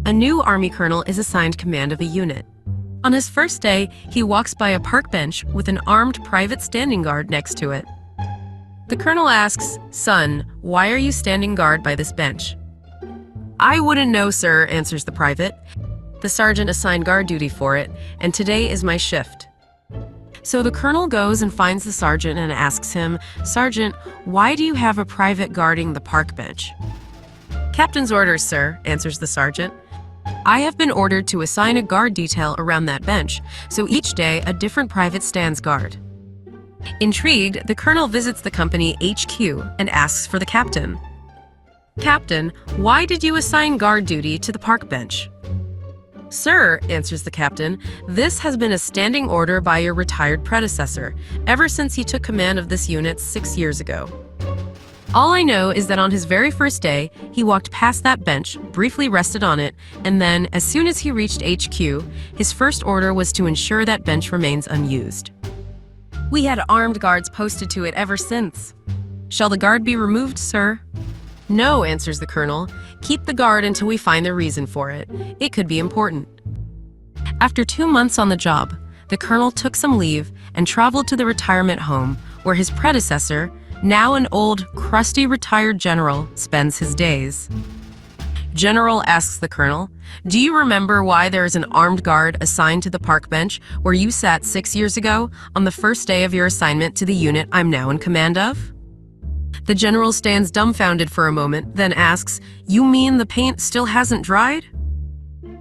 A new Army colonel is assigned command of a unit. On his first day, he walks by a park bench with an armed private standing guard next to it. The colonel asks, "Son, why are you standing guard by this bench?" "I wouldn't know, sir," answers the private. "The sergeant assigned guard duty for it, and today is my shift." So the colonel goes and finds the sergeant and asks him, "Sergeant, why do you have a private guarding the park bench?" "Captain's orders, sir," answers the sergeant. "I have been ordered to assign a guard detail around that bench, so each day a different private stands guard." Intrigued, the colonel visits the company HQ and asks for the captain. "Captain, why did you assign guard duty to the park bench?" "Sir," answers the captain, "this has been a standing order by your retired predecessor, ever since he took command of this unit 6 years ago. All I know is that on his very first day, he walked past that bench, briefly rested on it, and then, as soon as he reached HQ, his first order was to ensure that bench remains unused. We had armed guards posted to it ever since. Shall the guard be removed, sir?" "No," answers the colonel. "Keep the guard until we find the reason for it. It could be important." After 2 months on the job, the colonel took some leave and traveled to the retirement home where his predecessor, now an old, crusty retired general, spends his days. General asks the colonel, "Do you remember why there is an armed guard assigned to the park bench where you sat 6 years ago on the first day of your assignment to the unit I'm now in command of?" The general stands dumbfounded for a moment, then asks, "You mean the paint still hasn't dried?"